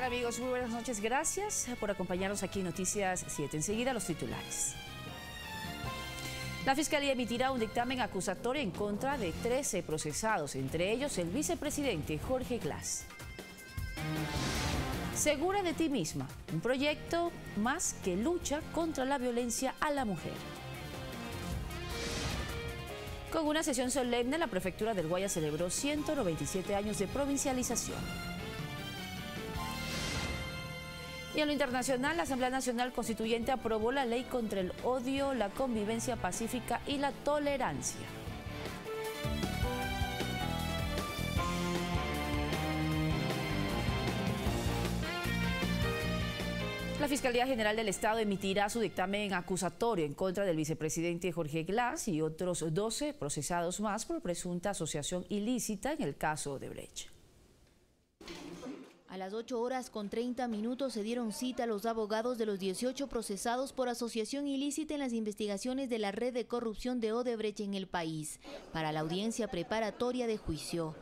tal, amigos? Muy buenas noches. Gracias por acompañarnos aquí en Noticias 7. Enseguida los titulares. La Fiscalía emitirá un dictamen acusatorio en contra de 13 procesados, entre ellos el vicepresidente Jorge Glass. Segura de ti misma, un proyecto más que lucha contra la violencia a la mujer. Con una sesión solemne, la Prefectura del Guaya celebró 197 años de provincialización. Y en lo internacional, la Asamblea Nacional Constituyente aprobó la ley contra el odio, la convivencia pacífica y la tolerancia. La Fiscalía General del Estado emitirá su dictamen acusatorio en contra del vicepresidente Jorge Glass y otros 12 procesados más por presunta asociación ilícita en el caso Odebrecht. A las 8:30 se dieron cita a los abogados de los 18 procesados por asociación ilícita en las investigaciones de la red de corrupción de Odebrecht en el país, para la audiencia preparatoria de juicio.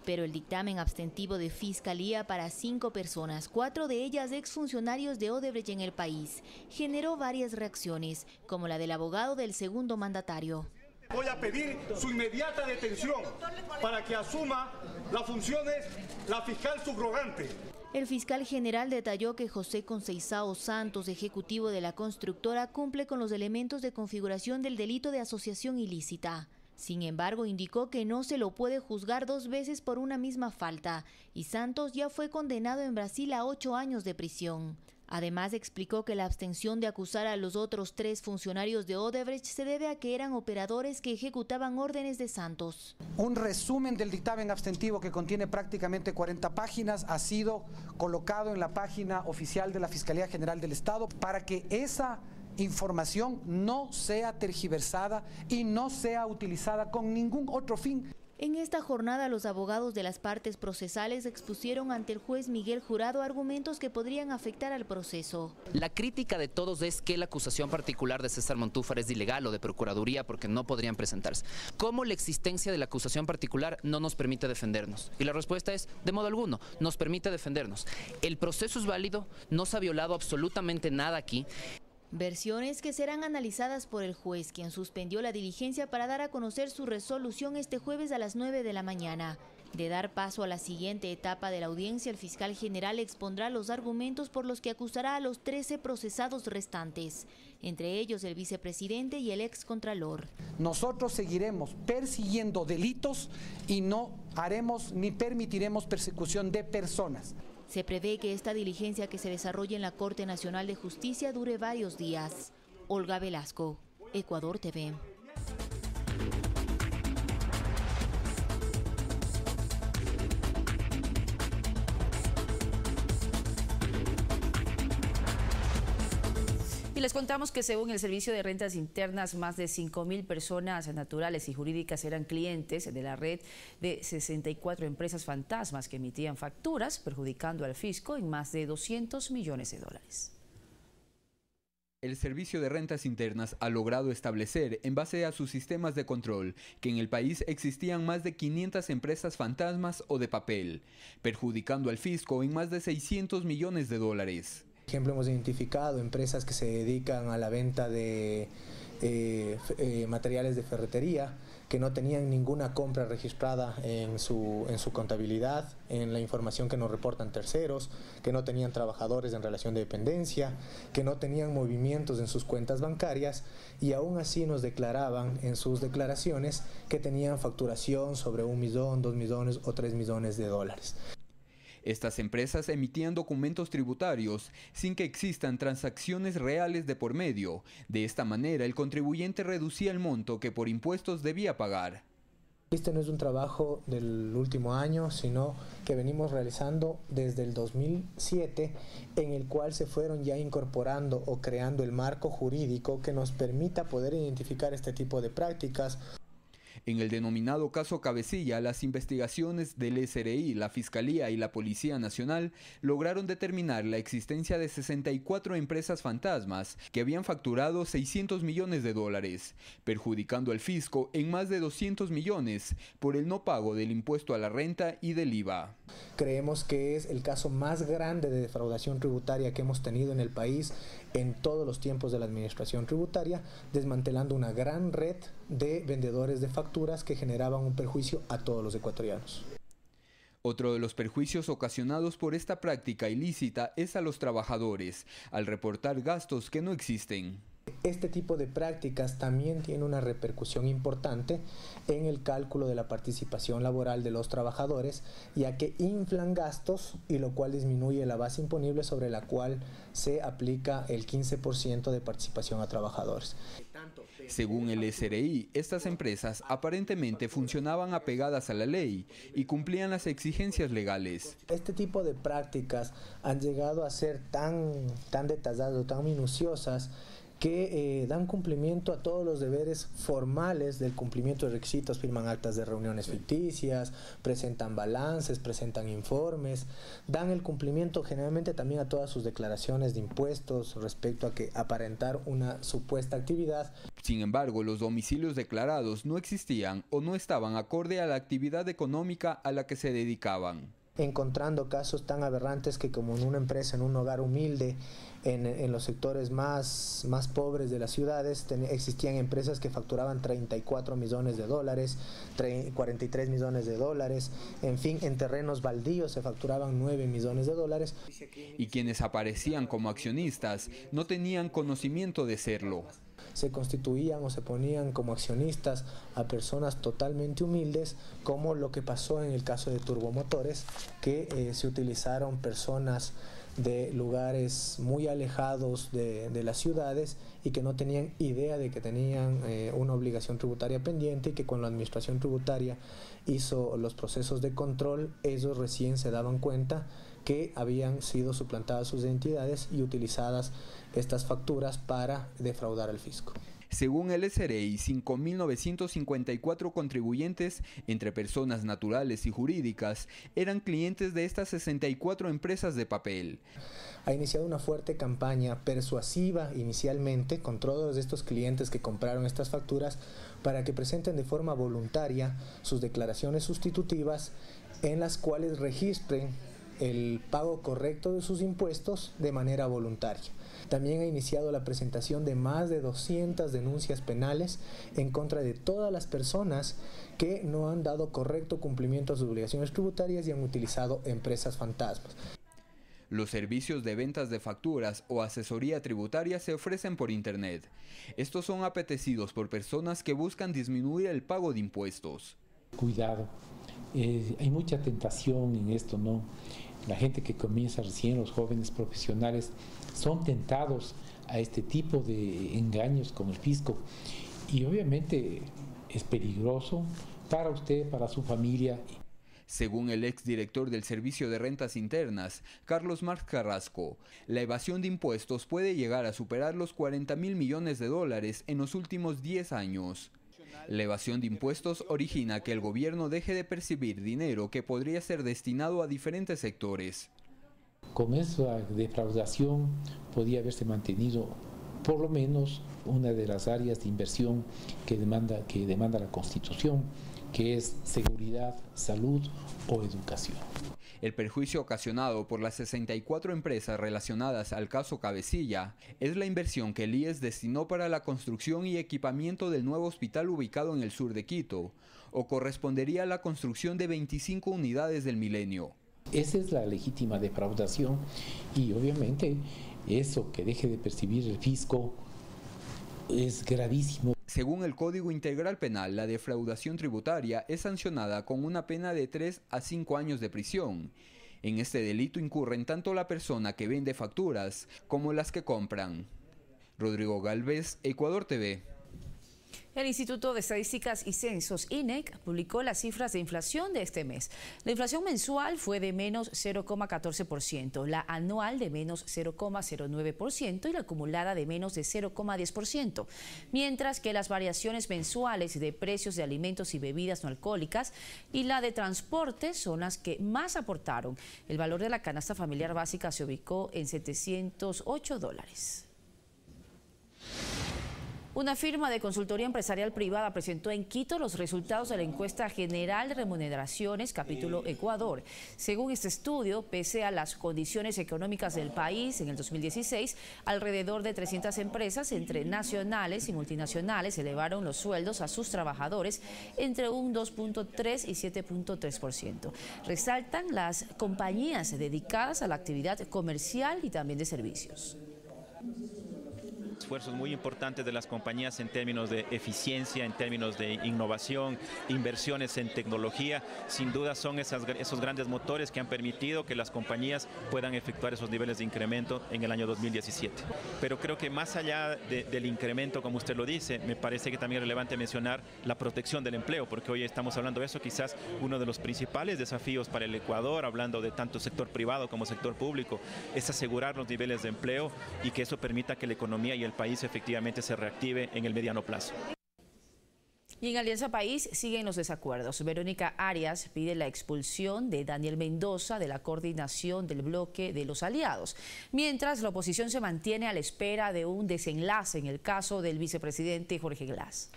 Pero el dictamen abstentivo de Fiscalía para 5 personas, 4 de ellas exfuncionarios de Odebrecht en el país, generó varias reacciones, como la del abogado del segundo mandatario. Voy a pedir su inmediata detención para que asuma las funciones la fiscal subrogante. El fiscal general detalló que José Conceizao Santos, ejecutivo de la constructora, cumple con los elementos de configuración del delito de asociación ilícita. Sin embargo, indicó que no se lo puede juzgar 2 veces por una misma falta y Santos ya fue condenado en Brasil a 8 años de prisión. Además, explicó que la abstención de acusar a los otros 3 funcionarios de Odebrecht se debe a que eran operadores que ejecutaban órdenes de Santos. Un resumen del dictamen abstentivo que contiene prácticamente 40 páginas ha sido colocado en la página oficial de la Fiscalía General del Estado para que esa información no sea tergiversada y no sea utilizada con ningún otro fin. En esta jornada, los abogados de las partes procesales expusieron ante el juez Miguel Jurado argumentos que podrían afectar al proceso. La crítica de todos es que la acusación particular de César Montúfar es ilegal o de procuraduría porque no podrían presentarse. ¿Cómo la existencia de la acusación particular no nos permite defendernos? Y la respuesta es, de modo alguno, nos permite defendernos. El proceso es válido, no se ha violado absolutamente nada aquí. Versiones que serán analizadas por el juez, quien suspendió la diligencia para dar a conocer su resolución este jueves a las 9 de la mañana. De dar paso a la siguiente etapa de la audiencia, el fiscal general expondrá los argumentos por los que acusará a los 13 procesados restantes, entre ellos el vicepresidente y el excontralor. Nosotros seguiremos persiguiendo delitos y no haremos ni permitiremos persecución de personas. Se prevé que esta diligencia que se desarrolle en la Corte Nacional de Justicia dure varios días. Olga Velasco, Ecuador TV. Y les contamos que según el Servicio de Rentas Internas, más de 5.000 personas naturales y jurídicas eran clientes de la red de 64 empresas fantasmas que emitían facturas, perjudicando al fisco en más de $200 millones. El Servicio de Rentas Internas ha logrado establecer, en base a sus sistemas de control, que en el país existían más de 500 empresas fantasmas o de papel, perjudicando al fisco en más de $600 millones. Por ejemplo, hemos identificado empresas que se dedican a la venta de materiales de ferretería que no tenían ninguna compra registrada en su contabilidad, en la información que nos reportan terceros, que no tenían trabajadores en relación de dependencia, que no tenían movimientos en sus cuentas bancarias y aún así nos declaraban en sus declaraciones que tenían facturación sobre $1 millón, $2 millones o $3 millones. Estas empresas emitían documentos tributarios sin que existan transacciones reales de por medio. De esta manera, el contribuyente reducía el monto que por impuestos debía pagar. Este no es un trabajo del último año, sino que venimos realizando desde el 2007, en el cual se fueron ya incorporando o creando el marco jurídico que nos permita poder identificar este tipo de prácticas. En el denominado caso Cabecilla, las investigaciones del SRI, la Fiscalía y la Policía Nacional lograron determinar la existencia de 64 empresas fantasmas que habían facturado 600 millones de dólares, perjudicando al fisco en más de 200 millones por el no pago del impuesto a la renta y del IVA. Creemos que es el caso más grande de defraudación tributaria que hemos tenido en el país en todos los tiempos de la administración tributaria, desmantelando una gran red de vendedores de facturas que generaban un perjuicio a todos los ecuatorianos. Otro de los perjuicios ocasionados por esta práctica ilícita es a los trabajadores, al reportar gastos que no existen. Este tipo de prácticas también tiene una repercusión importante en el cálculo de la participación laboral de los trabajadores, ya que inflan gastos y lo cual disminuye la base imponible sobre la cual se aplica el 15% de participación a trabajadores. Según el SRI, estas empresas aparentemente funcionaban apegadas a la ley y cumplían las exigencias legales. Este tipo de prácticas han llegado a ser tan detalladas, tan minuciosas, que dan cumplimiento a todos los deberes formales del cumplimiento de requisitos, firman actas de reuniones ficticias, presentan balances, presentan informes, dan el cumplimiento generalmente también a todas sus declaraciones de impuestos respecto a que aparentar una supuesta actividad. Sin embargo, los domicilios declarados no existían o no estaban acorde a la actividad económica a la que se dedicaban. Encontrando casos tan aberrantes que como en una empresa, en un hogar humilde, en los sectores más pobres de las ciudades, existían empresas que facturaban 34 millones de dólares, 43 millones de dólares, en fin, en terrenos baldíos se facturaban 9 millones de dólares. Y quienes aparecían como accionistas no tenían conocimiento de serlo. Se constituían o se ponían como accionistas a personas totalmente humildes, como lo que pasó en el caso de Turbomotores, que se utilizaron personas de lugares muy alejados de las ciudades y que no tenían idea de que tenían una obligación tributaria pendiente, y que cuando la administración tributaria hizo los procesos de control, ellos recién se daban cuenta que habían sido suplantadas sus identidades y utilizadas estas facturas para defraudar al fisco. Según el SRI, 5.954 contribuyentes, entre personas naturales y jurídicas, eran clientes de estas 64 empresas de papel. Ha iniciado una fuerte campaña persuasiva inicialmente con todos estos clientes que compraron estas facturas para que presenten de forma voluntaria sus declaraciones sustitutivas, en las cuales registren el pago correcto de sus impuestos de manera voluntaria. También ha iniciado la presentación de más de 200 denuncias penales en contra de todas las personas que no han dado correcto cumplimiento a sus obligaciones tributarias y han utilizado empresas fantasmas. Los servicios de ventas de facturas o asesoría tributaria se ofrecen por Internet. Estos son apetecidos por personas que buscan disminuir el pago de impuestos. Cuidado, hay mucha tentación en esto, ¿no? La gente que comienza recién, los jóvenes profesionales, son tentados a este tipo de engaños con el fisco, y obviamente es peligroso para usted, para su familia. Según el exdirector del Servicio de Rentas Internas, Carlos Marx Carrasco, la evasión de impuestos puede llegar a superar los 40.000 millones de dólares en los últimos 10 años. La evasión de impuestos origina que el gobierno deje de percibir dinero que podría ser destinado a diferentes sectores. Con esa defraudación podía haberse mantenido por lo menos una de las áreas de inversión que demanda la Constitución, que es seguridad, salud o educación. El perjuicio ocasionado por las 64 empresas relacionadas al caso Cabecilla es la inversión que el IES destinó para la construcción y equipamiento del nuevo hospital ubicado en el sur de Quito, o correspondería a la construcción de 25 unidades del Milenio. Esa es la legítima defraudación, y obviamente eso que deje de percibir el fisco es gravísimo. Según el Código Integral Penal, la defraudación tributaria es sancionada con una pena de 3 a 5 años de prisión. En este delito incurren tanto la persona que vende facturas como las que compran. Rodrigo Galvez, Ecuador TV. El Instituto de Estadísticas y Censos, INEC, publicó las cifras de inflación de este mes. La inflación mensual fue de menos 0,14%, la anual de menos 0,09% y la acumulada de menos de 0,10%, mientras que las variaciones mensuales de precios de alimentos y bebidas no alcohólicas y la de transporte son las que más aportaron. El valor de la canasta familiar básica se ubicó en $708. Una firma de consultoría empresarial privada presentó en Quito los resultados de la encuesta general de remuneraciones capítulo Ecuador. Según este estudio, pese a las condiciones económicas del país, en el 2016, alrededor de 300 empresas entre nacionales y multinacionales elevaron los sueldos a sus trabajadores entre un 2.3 y 7.3%. Resaltan las compañías dedicadas a la actividad comercial y también de servicios. Esfuerzos muy importantes de las compañías en términos de eficiencia, en términos de innovación, inversiones en tecnología, sin duda son esos grandes motores que han permitido que las compañías puedan efectuar esos niveles de incremento en el año 2017. Pero creo que más allá del incremento, como usted lo dice, me parece que también es relevante mencionar la protección del empleo, porque hoy estamos hablando de eso, quizás uno de los principales desafíos para el Ecuador, hablando de tanto sector privado como sector público, es asegurar los niveles de empleo y que eso permita que la economía y el país efectivamente se reactive en el mediano plazo. Y en Alianza País siguen los desacuerdos. Verónica Arias pide la expulsión de Daniel Mendoza de la coordinación del bloque de los aliados, mientras la oposición se mantiene a la espera de un desenlace en el caso del vicepresidente Jorge Glass.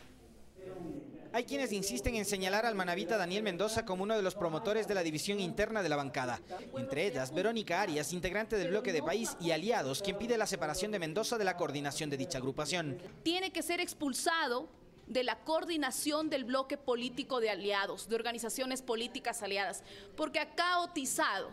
Hay quienes insisten en señalar al manabita Daniel Mendoza como uno de los promotores de la división interna de la bancada. Entre ellas, Verónica Arias, integrante del bloque de País y aliados, quien pide la separación de Mendoza de la coordinación de dicha agrupación. Tiene que ser expulsado de la coordinación del bloque político de aliados, de organizaciones políticas aliadas, porque ha caotizado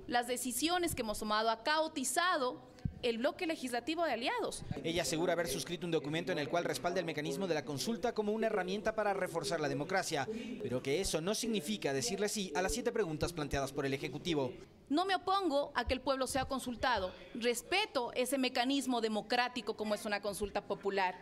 las decisiones que hemos tomado, ha caotizado el bloque legislativo de aliados. Ella asegura haber suscrito un documento en el cual respalda el mecanismo de la consulta como una herramienta para reforzar la democracia, pero que eso no significa decirle sí a las 7 preguntas planteadas por el Ejecutivo. No me opongo a que el pueblo sea consultado, respeto ese mecanismo democrático como es una consulta popular,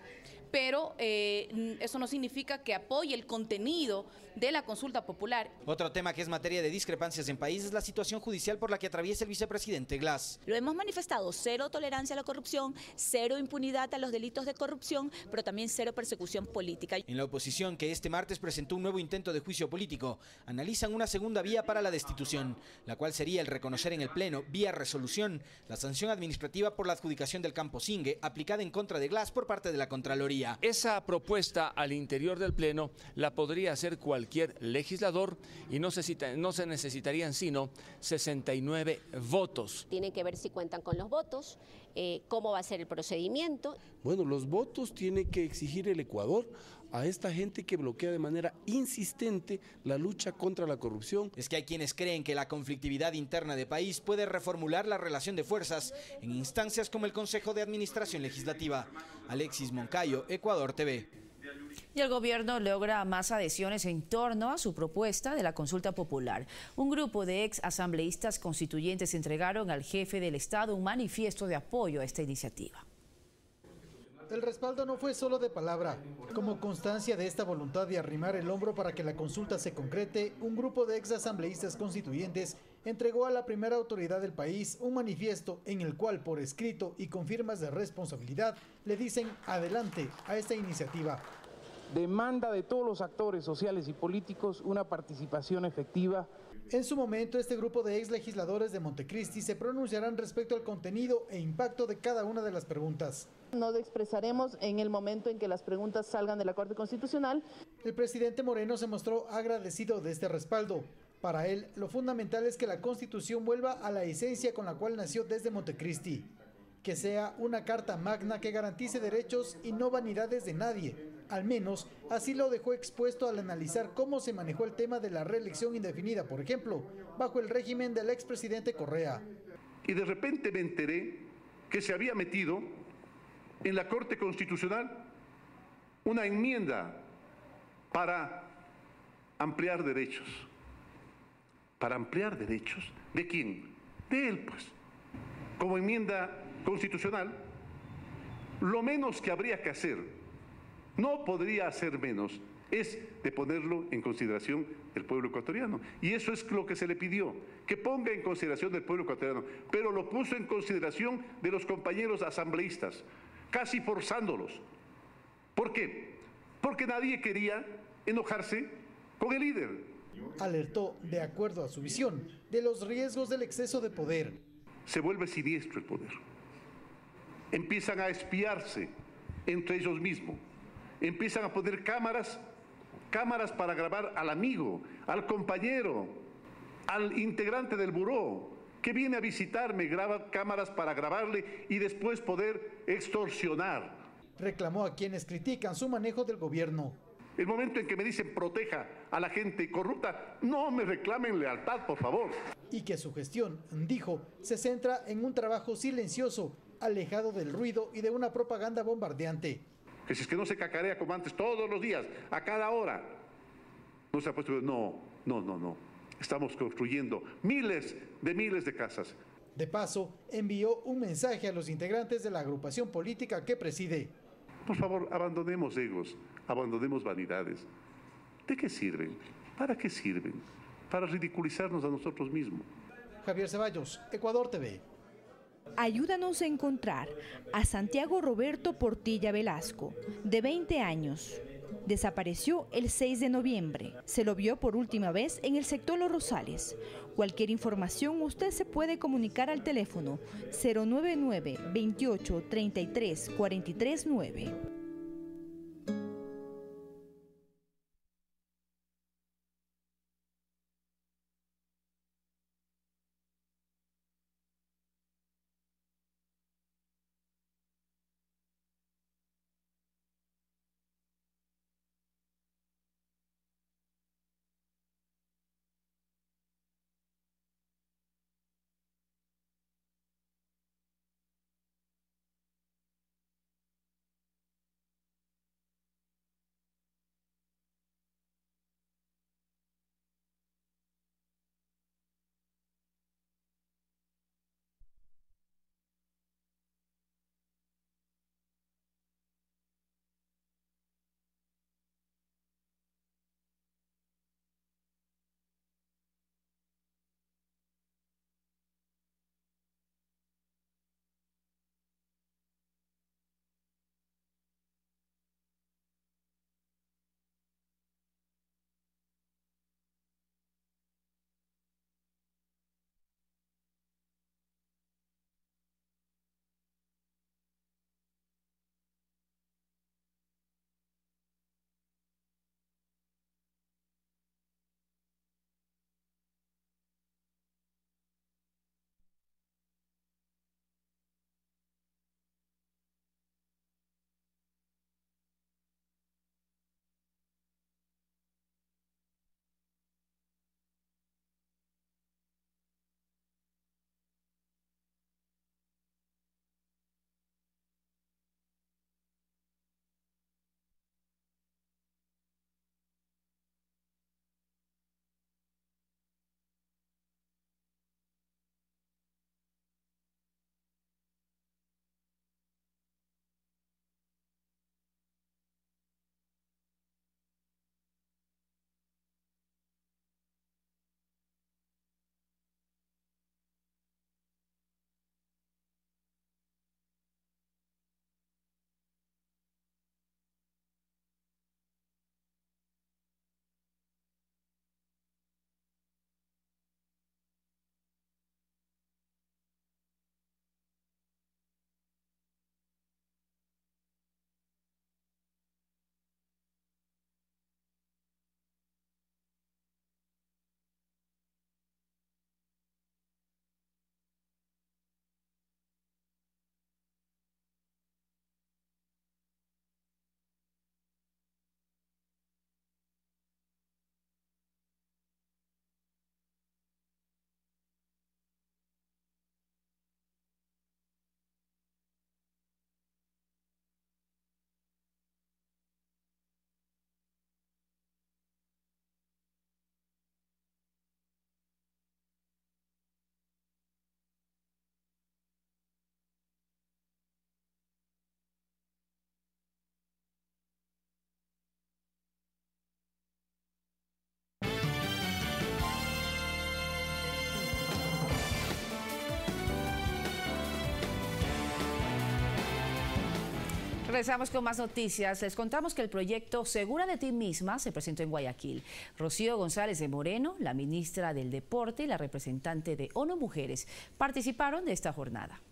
pero eso no significa que apoye el contenido de la consulta popular. Otro tema que es materia de discrepancias en país es la situación judicial por la que atraviesa el vicepresidente Glass. Lo hemos manifestado: cero tolerancia a la corrupción, cero impunidad a los delitos de corrupción, pero también cero persecución política. En la oposición, que este martes presentó un nuevo intento de juicio político, analizan una segunda vía para la destitución, la cual sería el reconocer en el Pleno, vía resolución, la sanción administrativa por la adjudicación del campo Singue aplicada en contra de Glass por parte de la Contraloría. Esa propuesta al interior del Pleno la podría hacer cualquier legislador y no se necesitarían sino 69 votos. Tienen que ver si cuentan con los votos, cómo va a ser el procedimiento. Bueno, los votos tiene que exigir el Ecuador a esta gente que bloquea de manera insistente la lucha contra la corrupción. Es que hay quienes creen que la conflictividad interna de país puede reformular la relación de fuerzas en instancias como el Consejo de Administración Legislativa. Alexis Moncayo, Ecuador TV. Y el gobierno logra más adhesiones en torno a su propuesta de la consulta popular. Un grupo de ex asambleístas constituyentes entregaron al jefe del Estado un manifiesto de apoyo a esta iniciativa. El respaldo no fue solo de palabra. Como constancia de esta voluntad de arrimar el hombro para que la consulta se concrete, un grupo de ex asambleístas constituyentes entregó a la primera autoridad del país un manifiesto en el cual, por escrito y con firmas de responsabilidad, le dicen adelante a esta iniciativa. Demanda de todos los actores sociales y políticos una participación efectiva. En su momento, este grupo de ex legisladores de Montecristi se pronunciarán respecto al contenido e impacto de cada una de las preguntas. Nos expresaremos en el momento en que las preguntas salgan de la Corte Constitucional. El presidente Moreno se mostró agradecido de este respaldo. Para él, lo fundamental es que la Constitución vuelva a la esencia con la cual nació desde Montecristi. Que sea una carta magna que garantice derechos y no vanidades de nadie. Al menos, así lo dejó expuesto al analizar cómo se manejó el tema de la reelección indefinida, por ejemplo, bajo el régimen del expresidente Correa. Y de repente me enteré que se había metido en la Corte Constitucional una enmienda para ampliar derechos. ¿Para ampliar derechos? ¿De quién? De él, pues. Como enmienda constitucional, lo menos que habría que hacer no podría hacer menos, es de ponerlo en consideración el pueblo ecuatoriano. Y eso es lo que se le pidió, que ponga en consideración del pueblo ecuatoriano, pero lo puso en consideración de los compañeros asambleístas, casi forzándolos. ¿Por qué? Porque nadie quería enojarse con el líder. Alertó, de acuerdo a su visión, de los riesgos del exceso de poder. Se vuelve siniestro el poder. Empiezan a espiarse entre ellos mismos. Empiezan a poner cámaras para grabar al amigo, al compañero, al integrante del buró, que viene a visitarme, graba cámaras para grabarle y después poder extorsionar. Reclamó a quienes critican su manejo del gobierno. El momento en que me dicen proteja a la gente corrupta, no me reclamen lealtad, por favor. Y que su gestión, dijo, se centra en un trabajo silencioso, alejado del ruido y de una propaganda bombardeante. Que si es que no se cacarea como antes todos los días, a cada hora. No se ha puesto, no. Estamos construyendo miles de casas. De paso, envió un mensaje a los integrantes de la agrupación política que preside. Por favor, abandonemos egos, abandonemos vanidades. ¿De qué sirven? ¿Para qué sirven? Para ridiculizarnos a nosotros mismos. Javier Ceballos, Ecuador TV. Ayúdanos a encontrar a Santiago Roberto Portilla Velasco, de 20 años. Desapareció el 6 de noviembre. Se lo vio por última vez en el sector Los Rosales. Cualquier información usted se puede comunicar al teléfono 099 28 33 43 9. Regresamos con más noticias. Les contamos que el proyecto Segura de Ti Misma se presentó en Guayaquil. Rocío González de Moreno, la ministra del Deporte y la representante de ONU Mujeres participaron de esta jornada.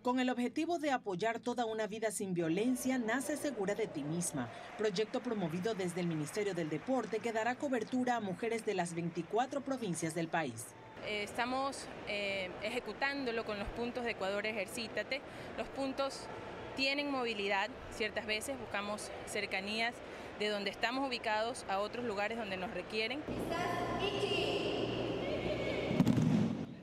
Con el objetivo de apoyar toda una vida sin violencia, nace Segura de Ti Misma, proyecto promovido desde el Ministerio del Deporte que dará cobertura a mujeres de las 24 provincias del país. Estamos ejecutándolo con los puntos de Ecuador Ejercítate. Los puntos tienen movilidad, ciertas veces buscamos cercanías de donde estamos ubicados a otros lugares donde nos requieren.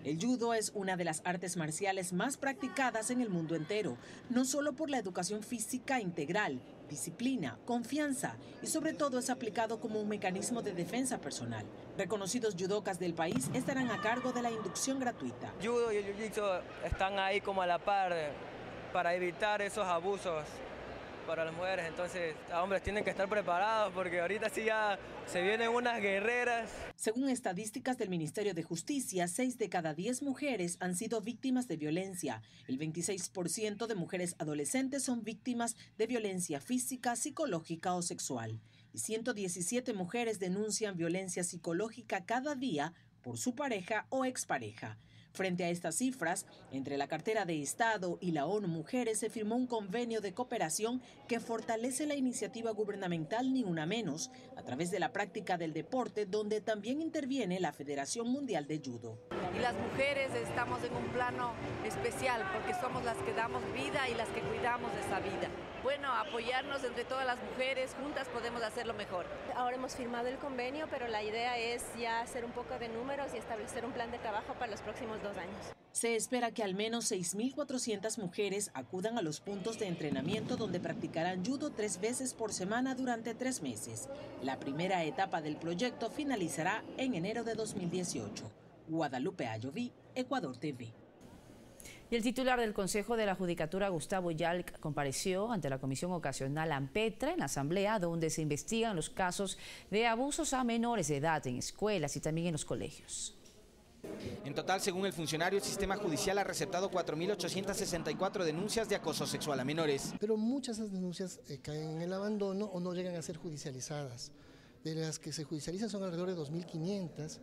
El judo es una de las artes marciales más practicadas en el mundo entero, no solo por la educación física integral, disciplina, confianza y sobre todo es aplicado como un mecanismo de defensa personal. Reconocidos judokas del país estarán a cargo de la inducción gratuita. Judo y el jiu-jitsu están ahí como a la par para evitar esos abusos para las mujeres, entonces hombres tienen que estar preparados porque ahorita sí ya se vienen unas guerreras. Según estadísticas del Ministerio de Justicia, 6 de cada 10 mujeres han sido víctimas de violencia. El 26% de mujeres adolescentes son víctimas de violencia física, psicológica o sexual. Y 117 mujeres denuncian violencia psicológica cada día por su pareja o expareja. Frente a estas cifras, entre la cartera de Estado y la ONU Mujeres se firmó un convenio de cooperación que fortalece la iniciativa gubernamental Ni Una Menos a través de la práctica del deporte, donde también interviene la Federación Mundial de Judo. Y las mujeres estamos en un plano especial porque somos las que damos vida y las que cuidamos de esa vida. Bueno, apoyarnos entre todas las mujeres, juntas podemos hacerlo mejor. Ahora hemos firmado el convenio, pero la idea es ya hacer un poco de números y establecer un plan de trabajo para los próximos 2 años. Se espera que al menos 6.400 mujeres acudan a los puntos de entrenamiento donde practicarán judo 3 veces por semana durante 3 meses. La primera etapa del proyecto finalizará en enero de 2018. Guadalupe Ayoví, Ecuador TV. Y el titular del Consejo de la Judicatura, Gustavo Yalc, compareció ante la Comisión Ocasional AMPETRA en la Asamblea, donde se investigan los casos de abusos a menores de edad en escuelas y también en los colegios. En total, según el funcionario, el sistema judicial ha receptado 4.864 denuncias de acoso sexual a menores. Pero muchas de esas denuncias caen en el abandono o no llegan a ser judicializadas. De las que se judicializan son alrededor de 2.500.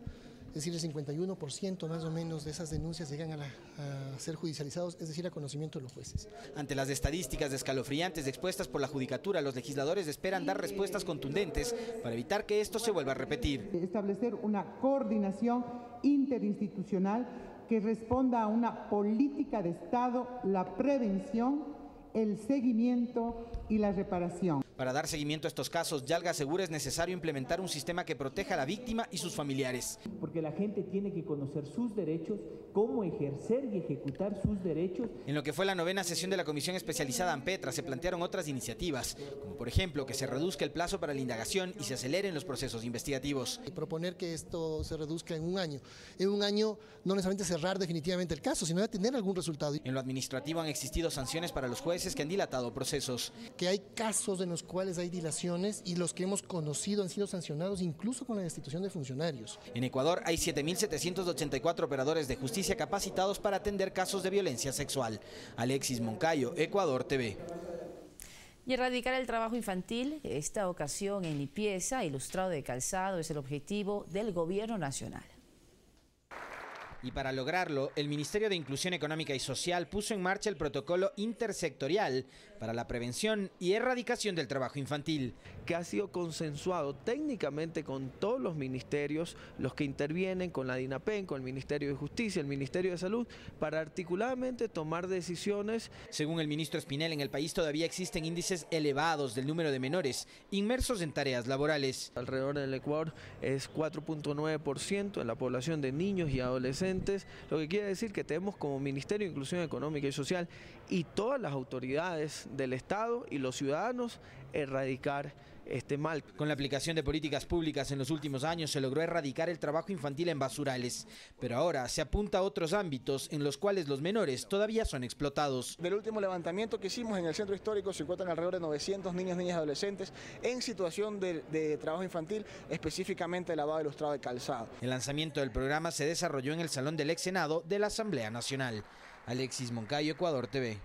Es decir, el 51% más o menos de esas denuncias llegan a ser judicializados, es decir, a conocimiento de los jueces. Ante las estadísticas escalofriantes expuestas por la Judicatura, los legisladores esperan dar respuestas contundentes para evitar que esto se vuelva a repetir. Establecer una coordinación interinstitucional que responda a una política de Estado, la prevención, el seguimiento y la reparación. Para dar seguimiento a estos casos, Yalga asegura es necesario implementar un sistema que proteja a la víctima y sus familiares. Porque la gente tiene que conocer sus derechos, cómo ejercer y ejecutar sus derechos. En lo que fue la 9ª sesión de la Comisión Especializada AMPETRA se plantearon otras iniciativas, como por ejemplo que se reduzca el plazo para la indagación y se aceleren los procesos investigativos. Proponer que esto se reduzca en un año. En un año no necesariamente cerrar definitivamente el caso, sino tener algún resultado. En lo administrativo han existido sanciones para los jueces que han dilatado procesos. Que hay casos en los cuales hay dilaciones y los que hemos conocido han sido sancionados incluso con la destitución de funcionarios. En Ecuador hay 7.784 operadores de justicia capacitados para atender casos de violencia sexual. Alexis Moncayo, Ecuador TV. Y erradicar el trabajo infantil, esta ocasión en limpieza, ilustrado de calzado, es el objetivo del Gobierno Nacional. Y para lograrlo, el Ministerio de Inclusión Económica y Social puso en marcha el protocolo intersectorial para la prevención y erradicación del trabajo infantil, que ha sido consensuado técnicamente con todos los ministerios, los que intervienen con la DINAPEN, con el Ministerio de Justicia, el Ministerio de Salud, para articuladamente tomar decisiones. Según el ministro Espinel, en el país todavía existen índices elevados del número de menores inmersos en tareas laborales. Alrededor del Ecuador es 4.9% en la población de niños y adolescentes, lo que quiere decir que tenemos como Ministerio de Inclusión Económica y Social y todas las autoridades del Estado y los ciudadanos erradicar este mal. Con la aplicación de políticas públicas en los últimos años se logró erradicar el trabajo infantil en basurales, pero ahora se apunta a otros ámbitos en los cuales los menores todavía son explotados. Del último levantamiento que hicimos en el centro histórico se encuentran alrededor de 900 niños, niñas y adolescentes en situación de trabajo infantil, específicamente lavado ilustrado de calzado. El lanzamiento del programa se desarrolló en el Salón del Ex Senado de la Asamblea Nacional. Alexis Moncayo, Ecuador TV.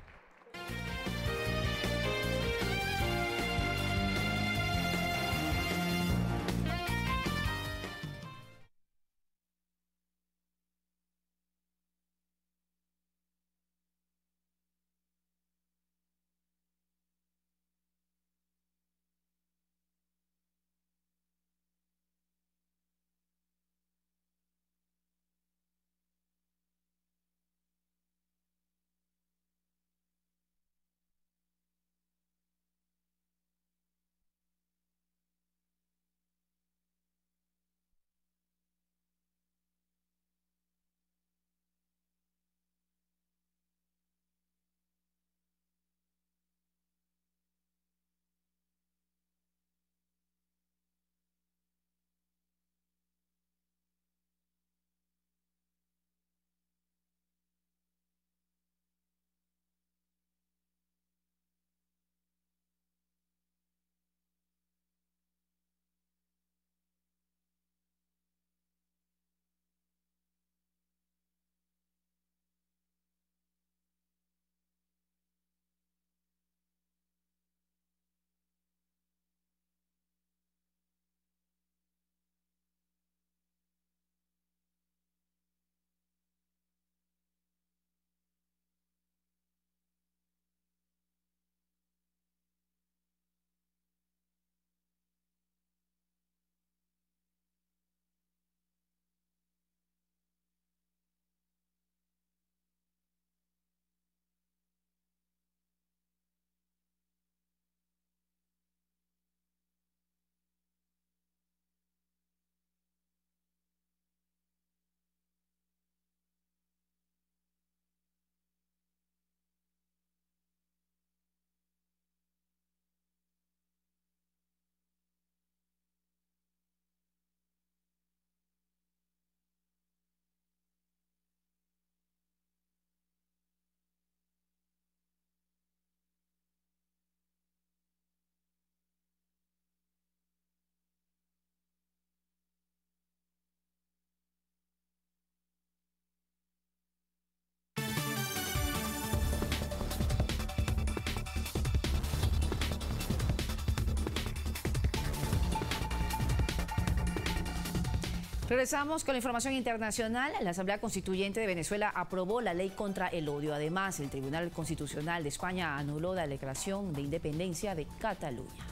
Regresamos con la información internacional. La Asamblea Constituyente de Venezuela aprobó la ley contra el odio. Además, el Tribunal Constitucional de España anuló la declaración de independencia de Cataluña.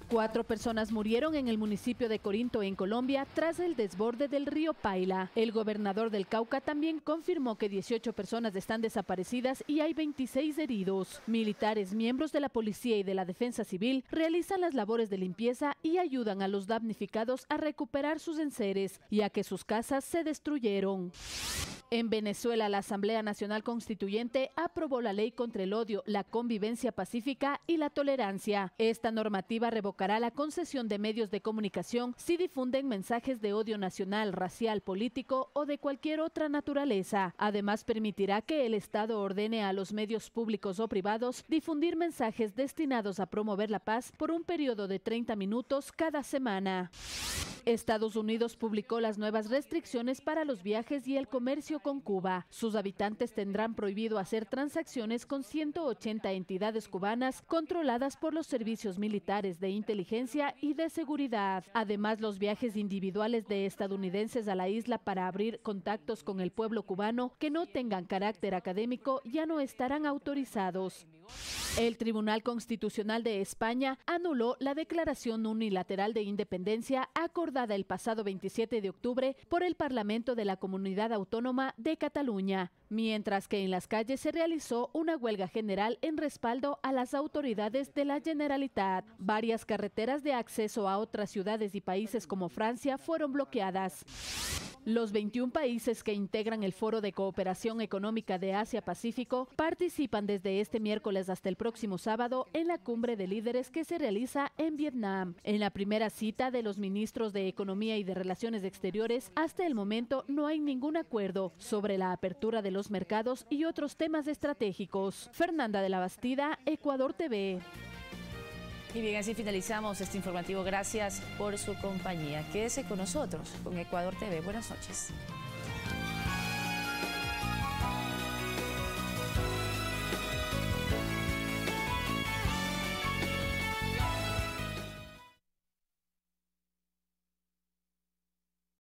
4 personas murieron en el municipio de Corinto, en Colombia, tras el desborde del río Paila. El gobernador del Cauca también confirmó que 18 personas están desaparecidas y hay 26 heridos. Militares, miembros de la policía y de la defensa civil realizan las labores de limpieza y ayudan a los damnificados a recuperar sus enseres, ya que sus casas se destruyeron. En Venezuela, la Asamblea Nacional Constituyente aprobó la ley contra el odio, la convivencia pacífica y la tolerancia. Esta normativa revocará la concesión de medios de comunicación si difunden mensajes de odio nacional, racial, político o de cualquier otra naturaleza. Además, permitirá que el Estado ordene a los medios públicos o privados difundir mensajes destinados a promover la paz por un periodo de 30 minutos cada semana. Estados Unidos publicó las nuevas restricciones para los viajes y el comercio con Cuba. Sus habitantes tendrán prohibido hacer transacciones con 180 entidades cubanas controladas por los servicios militares de inteligencia y de seguridad. Además, los viajes individuales de estadounidenses a la isla para abrir contactos con el pueblo cubano que no tengan carácter académico ya no estarán autorizados. El Tribunal Constitucional de España anuló la declaración unilateral de independencia acordada el pasado 27 de octubre por el Parlamento de la Comunidad Autónoma de Cataluña, mientras que en las calles se realizó una huelga general en respaldo a las autoridades de la Generalitat. Varias carreteras de acceso a otras ciudades y países como Francia fueron bloqueadas. Los 21 países que integran el Foro de Cooperación Económica de Asia-Pacífico participan desde este miércoles hasta el próximo sábado en la cumbre de líderes que se realiza en Vietnam. En la primera cita de los ministros de Economía y de Relaciones Exteriores, hasta el momento no hay ningún acuerdo sobre la apertura de los mercados y otros temas estratégicos. Fernanda de la Bastida, Ecuador TV. Y bien, así finalizamos este informativo. Gracias por su compañía. Quédese con nosotros, con Ecuador TV. Buenas noches.